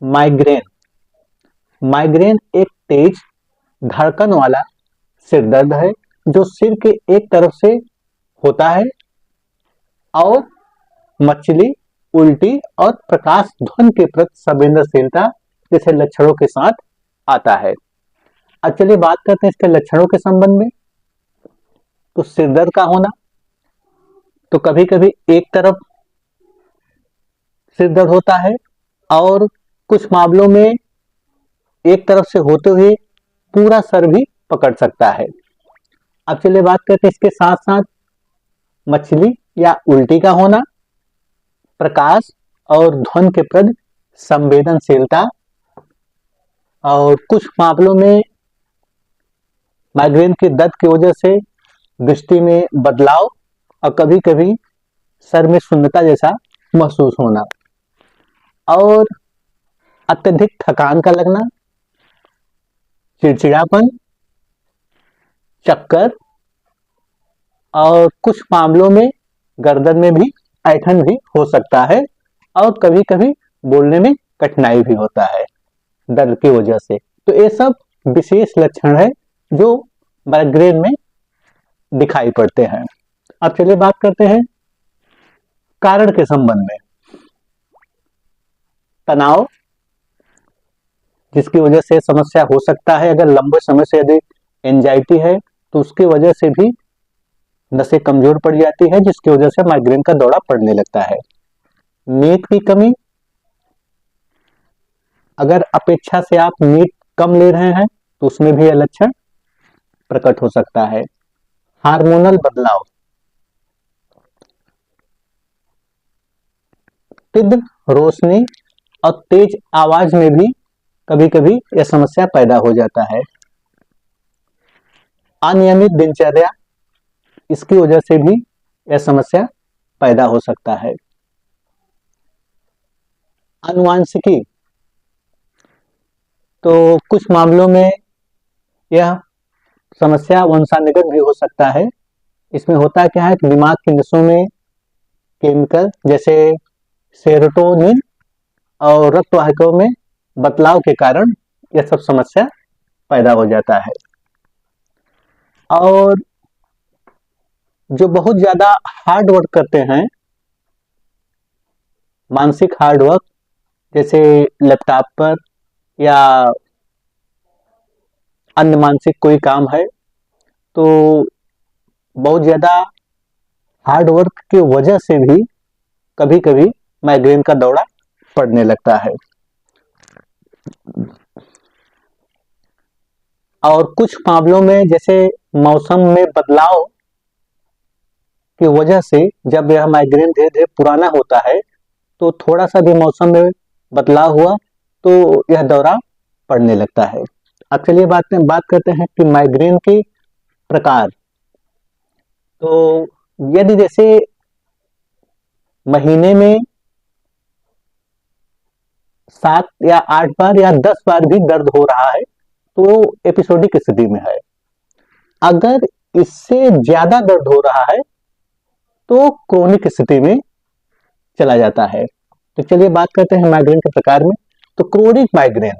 Migraine. Migraine एक तेज धड़कन वाला सिर दर्द है जो सिर के एक तरफ से होता है और मछली, उल्टी और प्रकाश ध्वनि के प्रति संवेदनशीलता जैसे लक्षणों के साथ आता है। अब चलिए बात करते हैं इसके लक्षणों के संबंध में। तो सिर दर्द का होना, तो कभी कभी एक तरफ सिर दर्द होता है और कुछ मामलों में एक तरफ से होते हुए पूरा सर भी पकड़ सकता है। अब चलिए बात करते हैं इसके साथ साथ मछली या उल्टी का होना, प्रकाश और ध्वनि के प्रति संवेदनशीलता, और कुछ मामलों में माइग्रेन के दर्द की वजह से दृष्टि में बदलाव और कभी कभी सर में शून्यता जैसा महसूस होना, और अत्यधिक थकान का लगना, चिड़चिड़ापन, चक्कर, और कुछ मामलों में गर्दन में भी ऐंठन भी हो सकता है और कभी कभी बोलने में कठिनाई भी होता है दर्द की वजह से। तो ये सब विशेष लक्षण है जो माइग्रेन में दिखाई पड़ते हैं। अब चलिए बात करते हैं कारण के संबंध में। तनाव, जिसकी वजह से समस्या हो सकता है। अगर लंबे समय से यदि एंजाइटी है तो उसकी वजह से भी नसें कमजोर पड़ जाती है जिसकी वजह से माइग्रेन का दौरा पड़ने लगता है। नींद की कमी, अगर अपेक्षा से आप नींद कम ले रहे हैं तो उसमें भी यह लक्षण प्रकट हो सकता है। हार्मोनल बदलाव, तीव्र रोशनी और तेज आवाज में भी कभी कभी यह समस्या पैदा हो जाता है। अनियमित दिनचर्या, इसकी वजह से भी यह समस्या पैदा हो सकता है। आनुवांशिकी, तो कुछ मामलों में यह समस्या वंशानुगत भी हो सकता है। इसमें होता क्या है कि दिमाग की नसों में केमिकल जैसे सेरोटोनिन और रक्त वाहिकाओं में बदलाव के कारण यह सब समस्या पैदा हो जाता है। और जो बहुत ज्यादा हार्ड वर्क करते हैं, मानसिक हार्ड वर्क, जैसे लैपटॉप पर या अन्य मानसिक कोई काम है, तो बहुत ज्यादा हार्ड वर्क की वजह से भी कभी कभी माइग्रेन का दौरा पड़ने लगता है। और कुछ मामलों में जैसे मौसम में बदलाव की वजह से जब यह माइग्रेन धीरे धीरे पुराना होता है तो थोड़ा सा भी मौसम में बदलाव हुआ तो यह दौरा पड़ने लगता है। अब चलिए बात करते हैं कि माइग्रेन के प्रकार। तो यदि जैसे महीने में 7 या 8 बार या 10 बार भी दर्द हो रहा है तो एपिसोडिक स्थिति में है। अगर इससे ज्यादा दर्द हो रहा है तो क्रोनिक स्थिति में चला जाता है। तो चलिए बात करते हैं माइग्रेन के प्रकार में। तो क्रोनिक माइग्रेन,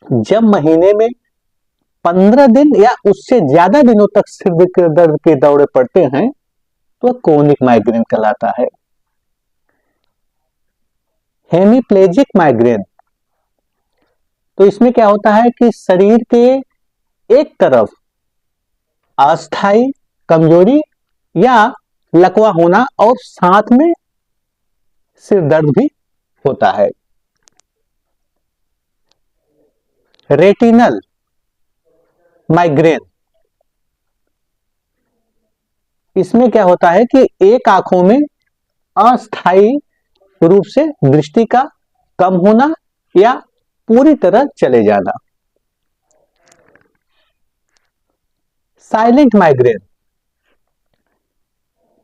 जब महीने में 15 दिन या उससे ज्यादा दिनों तक सिर दर्द के दौरे पड़ते हैं तो क्रोनिक माइग्रेन कहलाता है। हेमीप्लेजिक माइग्रेन, तो इसमें क्या होता है कि शरीर के एक तरफ अस्थायी कमजोरी या लकवा होना और साथ में सिर दर्द भी होता है। रेटिनल माइग्रेन, इसमें क्या होता है कि एक आंखों में अस्थायी रूप से दृष्टि का कम होना या पूरी तरह चले जाना। साइलेंट माइग्रेन,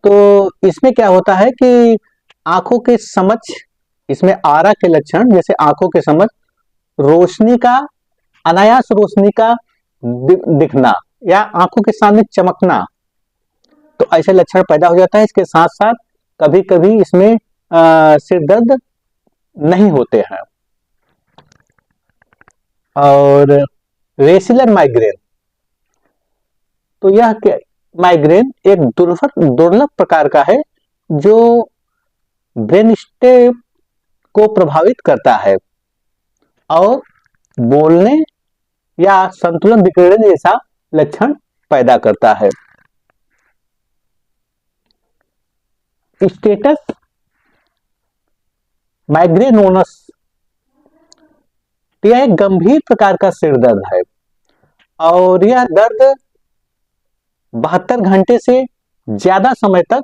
तो इसमें क्या होता है कि आंखों के समक्ष, इसमें आरा के लक्षण जैसे आंखों के समक्ष रोशनी का, अनायास रोशनी का दिखना या आंखों के सामने चमकना, तो ऐसे लक्षण पैदा हो जाता है। इसके साथ साथ कभी कभी इसमें सिर दर्द नहीं होते हैं। और रेसिलर माइग्रेन, तो यह माइग्रेन एक दुर्लभ प्रकार का है जो ब्रेन स्टेम को प्रभावित करता है और बोलने या संतुलन बिगड़ने जैसा लक्षण पैदा करता है। स्टेटस माइग्रेनोनस, यह एक गंभीर प्रकार का सिर दर्द है और यह दर्द 72 घंटे से ज्यादा समय तक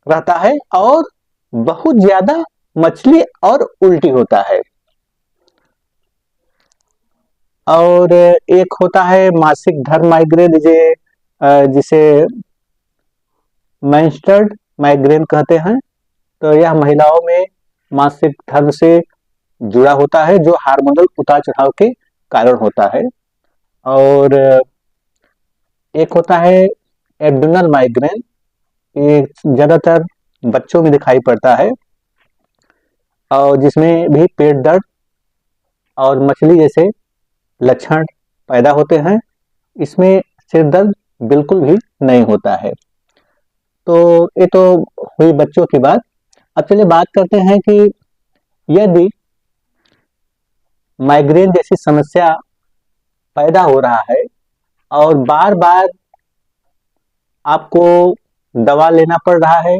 रहता है और बहुत ज्यादा मछली और उल्टी होता है। और एक होता है मासिक धर्म माइग्रेन, जिसे मेंस्ट्रुअल माइग्रेन कहते हैं। तो यह महिलाओं में मासिक धर्म से जुड़ा होता है जो हार्मोनल उतार चढ़ाव के कारण होता है। और एक होता है एब्डोमिनल माइग्रेन, ये ज्यादातर बच्चों में दिखाई पड़ता है और जिसमें भी पेट दर्द और मछली जैसे लक्षण पैदा होते हैं। इसमें सिर दर्द बिल्कुल भी नहीं होता है। तो ये तो हुई बच्चों की बात। अब चलिए बात करते हैं कि यदि माइग्रेन जैसी समस्या पैदा हो रहा है और बार बार आपको दवा लेना पड़ रहा है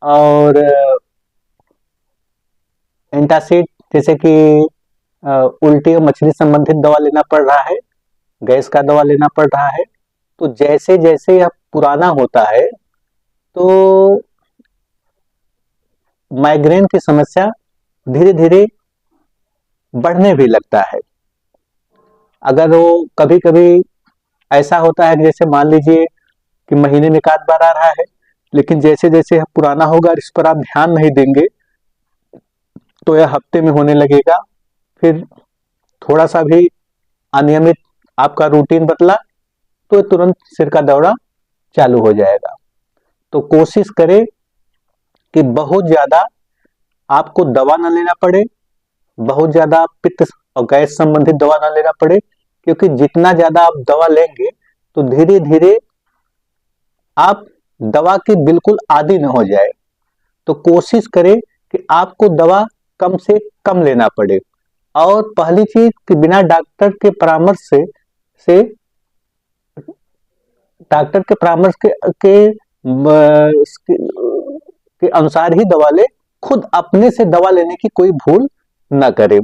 और एंटासिड जैसे कि उल्टी और मछली संबंधित दवा लेना पड़ रहा है, गैस का दवा लेना पड़ रहा है, तो जैसे जैसे यह पुराना होता है तो माइग्रेन की समस्या धीरे धीरे बढ़ने भी लगता है। अगर वो कभी कभी ऐसा होता है कि जैसे मान लीजिए कि महीने में एक आध बार आ रहा है, लेकिन जैसे जैसे यह पुराना होगा इस पर आप ध्यान नहीं देंगे तो यह हफ्ते में होने लगेगा। फिर थोड़ा सा भी अनियमित आपका रूटीन बदला तो तुरंत सिर का दौरा चालू हो जाएगा। तो कोशिश करें कि बहुत ज्यादा आपको दवा न लेना पड़े, बहुत ज्यादा पित्त और गैस संबंधित दवा न लेना पड़े, क्योंकि जितना ज्यादा आप दवा लेंगे तो धीरे धीरे आप दवा के बिल्कुल आदी न हो जाए। तो कोशिश करें कि आपको दवा कम से कम लेना पड़े और पहली चीज कि बिना डॉक्टर के परामर्श से डॉक्टर के परामर्श के अनुसार ही दवा ले, खुद अपने से दवा लेने की कोई भूल न करें।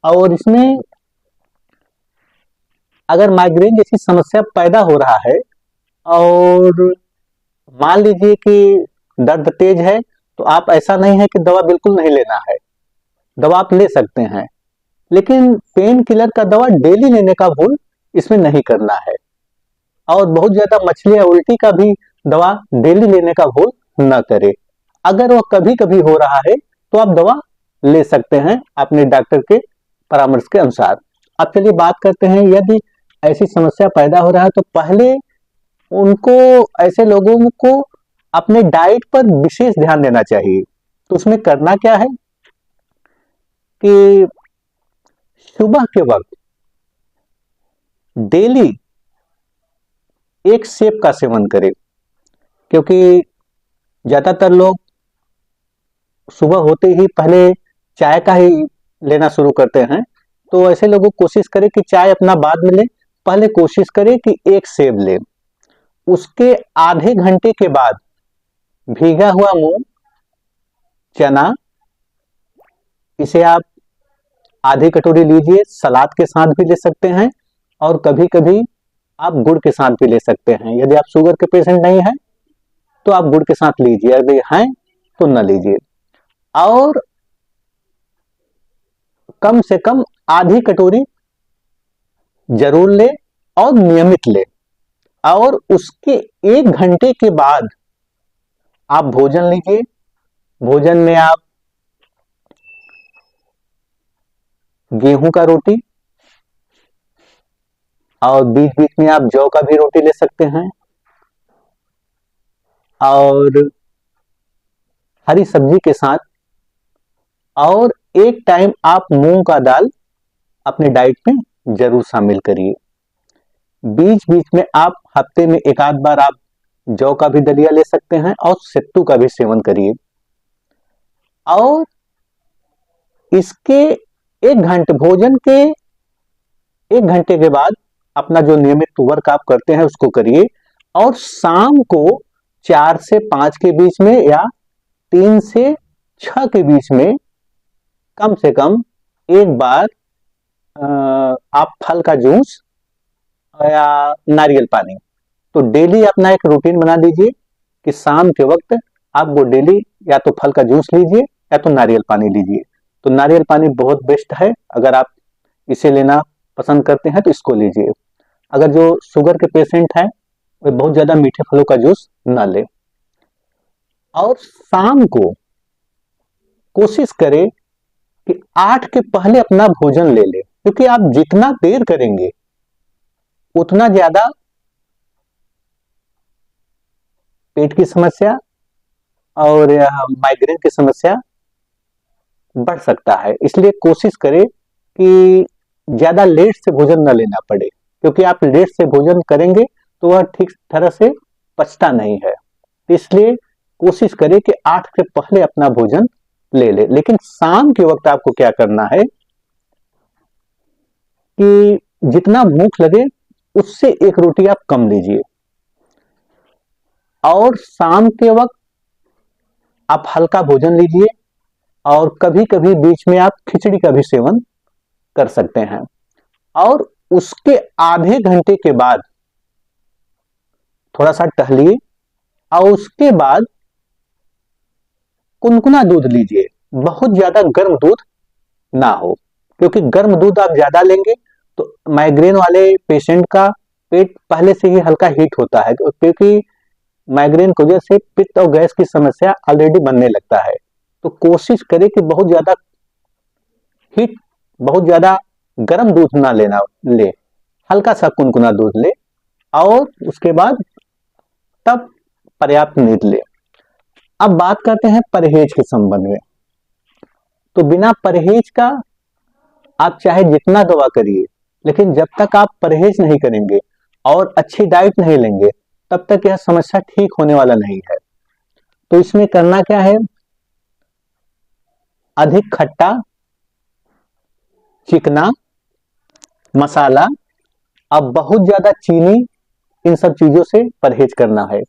और इसमें अगर माइग्रेन जैसी समस्या पैदा हो रहा है और मान लीजिए कि दर्द तेज है, तो आप ऐसा नहीं है कि दवा बिल्कुल नहीं लेना है, दवा आप ले सकते हैं, लेकिन पेन किलर का दवा डेली लेने का भूल इसमें नहीं करना है। और बहुत ज्यादा मछली या उल्टी का भी दवा डेली लेने का भूल न करें। अगर वह कभी कभी हो रहा है तो आप दवा ले सकते हैं अपने डॉक्टर के परामर्श के अनुसार। अब चलिए बात करते हैं, यदि ऐसी समस्या पैदा हो रहा है तो पहले उनको, ऐसे लोगों को अपने डाइट पर विशेष ध्यान देना चाहिए। तो उसमें करना क्या है कि सुबह के वक्त डेली एक सेब का सेवन करें, क्योंकि ज्यादातर लोग सुबह होते ही पहले चाय का ही लेना शुरू करते हैं। तो ऐसे लोगों को कोशिश करें कि चाय अपना बाद में लें, पहले कोशिश करें कि एक सेब लें। उसके आधे घंटे के बाद भीगा हुआ मूंग, चना, इसे आप आधी कटोरी लीजिए, सलाद के साथ भी ले सकते हैं और कभी कभी आप गुड़ के साथ भी ले सकते हैं। यदि आप शुगर के पेशेंट नहीं हैं तो आप गुड़ के साथ लीजिए, यदि हैं तो न लीजिए। और कम से कम आधी कटोरी जरूर ले और नियमित ले। और उसके 1 घंटे के बाद आप भोजन लीजिए। भोजन में आप गेहूं का रोटी और बीच बीच में आप जौ का भी रोटी ले सकते हैं और हरी सब्जी के साथ, और एक टाइम आप मूंग का दाल अपने डाइट में जरूर शामिल करिए। बीच बीच में आप हफ्ते में एक आध बार आप जौ का भी दलिया ले सकते हैं और सत्तू का भी सेवन करिए। और इसके भोजन के 1 घंटे के बाद अपना जो नियमित वर्क आप करते हैं उसको करिए। और शाम को 4 से 5 के बीच में या 3 से 6 के बीच में कम से कम एक बार आप फल का जूस या नारियल पानी, तो डेली अपना एक रूटीन बना दीजिए कि शाम के वक्त आप वो डेली या तो फल का जूस लीजिए या तो नारियल पानी लीजिए। तो नारियल पानी बहुत बेस्ट है, अगर आप इसे लेना पसंद करते हैं तो इसको लीजिए। अगर जो शुगर के पेशेंट हैं वे बहुत ज्यादा मीठे फलों का जूस ना ले। और शाम को कोशिश करें कि 8 के पहले अपना भोजन ले ले, क्योंकि आप जितना देर करेंगे उतना ज्यादा पेट की समस्या और माइग्रेन की समस्या बढ़ सकता है। इसलिए कोशिश करें कि ज्यादा लेट से भोजन न लेना पड़े, क्योंकि आप लेट से भोजन करेंगे तो वह ठीक तरह से पचता नहीं है। इसलिए कोशिश करें कि 8 से पहले अपना भोजन ले ले। लेकिन शाम के वक्त आपको क्या करना है कि जितना भूख लगे उससे एक रोटी आप कम लीजिए। और शाम के वक्त आप हल्का भोजन लीजिए और कभी कभी बीच में आप खिचड़ी का भी सेवन कर सकते हैं। और उसके आधे घंटे के बाद थोड़ा सा टहलिए और उसके बाद कुनकुना दूध लीजिए। बहुत ज्यादा गर्म दूध ना हो, क्योंकि गर्म दूध आप ज्यादा लेंगे तो माइग्रेन वाले पेशेंट का पेट पहले से ही हल्का हीट होता है, क्योंकि माइग्रेन की वजह से पित्त और गैस की समस्या ऑलरेडी बनने लगता है। तो कोशिश करें कि बहुत ज्यादा गर्म दूध ना ले, हल्का सा कुनकुना दूध ले और उसके बाद तब पर्याप्त नींद ले। अब बात करते हैं परहेज के संबंध में। तो बिना परहेज का आप चाहे जितना दवा करिए, लेकिन जब तक आप परहेज नहीं करेंगे और अच्छी डाइट नहीं लेंगे तब तक यह समस्या ठीक होने वाला नहीं है। तो इसमें करना क्या है, अधिक खट्टा, चिकना, मसाला, अब बहुत ज्यादा चीनी, इन सब चीजों से परहेज करना है।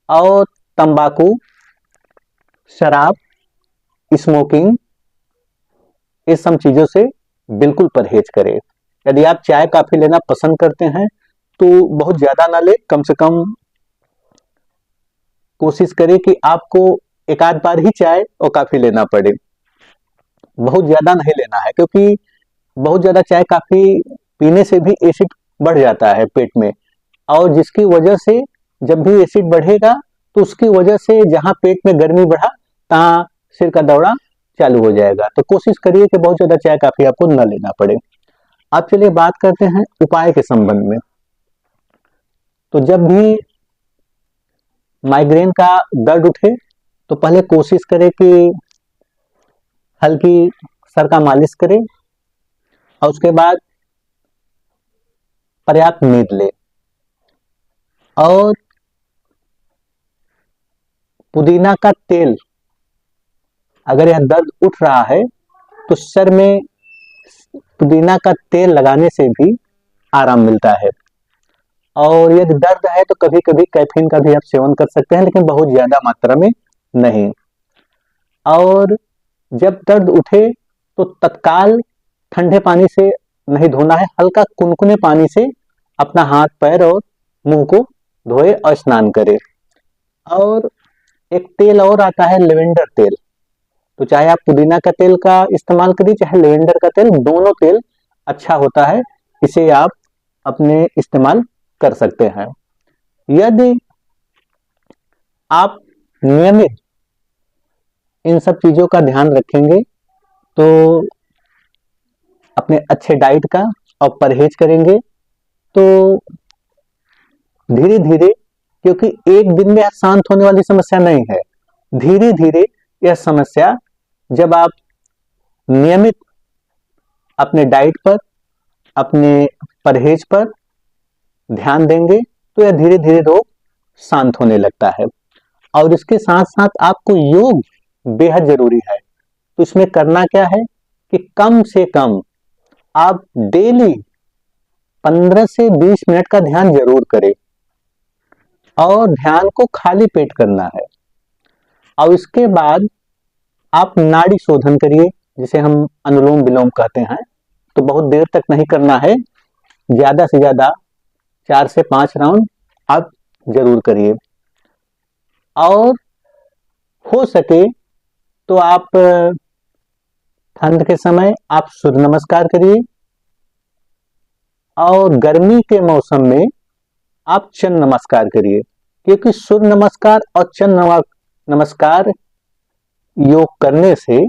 और तंबाकू, शराब, स्मोकिंग, इस सब चीजों से बिल्कुल परहेज करें। यदि आप चाय काफी लेना पसंद करते हैं तो बहुत ज्यादा ना ले, कम से कम कोशिश करें कि आपको एक आध बार ही चाय और काफी लेना पड़े, बहुत ज्यादा नहीं लेना है। क्योंकि बहुत ज्यादा चाय काफी पीने से भी एसिड बढ़ जाता है पेट में, और जिसकी वजह से जब भी एसिड बढ़ेगा तो उसकी वजह से जहां पेट में गर्मी बढ़ा तहां सिर का दौरा चालू हो जाएगा। तो कोशिश करिए कि बहुत ज्यादा चाय काफी आपको न लेना पड़े। अब चलिए बात करते हैं उपाय के संबंध में। तो जब भी माइग्रेन का दर्द उठे तो पहले कोशिश करें कि हल्की सर का मालिश करें और उसके बाद पर्याप्त नींद ले। और पुदीना का तेल, अगर यह दर्द उठ रहा है तो सर में पुदीना का तेल लगाने से भी आराम मिलता है। और यदि दर्द है तो कभी कभी कैफीन का भी आप सेवन कर सकते हैं, लेकिन बहुत ज्यादा मात्रा में नहीं। और जब दर्द उठे तो तत्काल ठंडे पानी से नहीं धोना है, हल्का कुनकुने पानी से अपना हाथ पैर और मुंह को धोए और स्नान करे। और एक तेल और आता है लेवेंडर तेल, तो चाहे आप पुदीना का तेल का इस्तेमाल करिए चाहे लेवेंडर का तेल, दोनों तेल अच्छा होता है, इसे आप अपने इस्तेमाल कर सकते हैं। यदि आप नियमित इन सब चीजों का ध्यान रखेंगे तो अपने अच्छे डाइट का और परहेज करेंगे तो धीरे धीरे, क्योंकि एक दिन में शांत होने वाली समस्या नहीं है, धीरे धीरे यह समस्या जब आप नियमित अपने डाइट पर, अपने परहेज पर ध्यान देंगे तो यह धीरे धीरे रोग शांत होने लगता है। और इसके साथ साथ आपको योग बेहद जरूरी है। तो इसमें करना क्या है कि कम से कम आप डेली 15 से 20 मिनट का ध्यान जरूर करें, और ध्यान को खाली पेट करना है। और इसके बाद आप नाड़ी शोधन करिए, जिसे हम अनुलोम विलोम कहते हैं। तो बहुत देर तक नहीं करना है, ज्यादा से ज्यादा 4 से 5 राउंड आप जरूर करिए। और हो सके तो आप ठंड के समय आप सूर्य नमस्कार करिए, और गर्मी के मौसम में आप चंद्र नमस्कार करिए, क्योंकि सूर्य नमस्कार और चंद्र नमस्कार योग करने से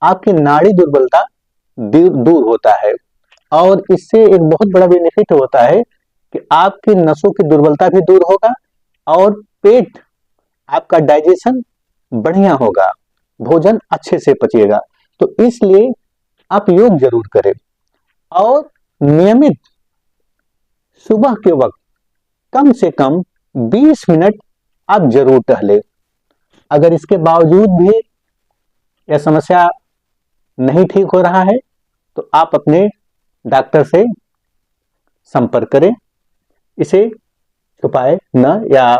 आपकी नाड़ी दुर्बलता दूर होता है। और इससे एक बहुत बड़ा बेनिफिट होता है कि आपकी नसों की दुर्बलता भी दूर होगा, और पेट आपका डाइजेशन बढ़िया होगा, भोजन अच्छे से पचेगा। तो इसलिए आप योग जरूर करें, और नियमित सुबह के वक्त कम से कम 20 मिनट आप जरूर टहलें। अगर इसके बावजूद भी यह समस्या नहीं ठीक हो रहा है तो आप अपने डॉक्टर से संपर्क करें। इसे छुपाए न, या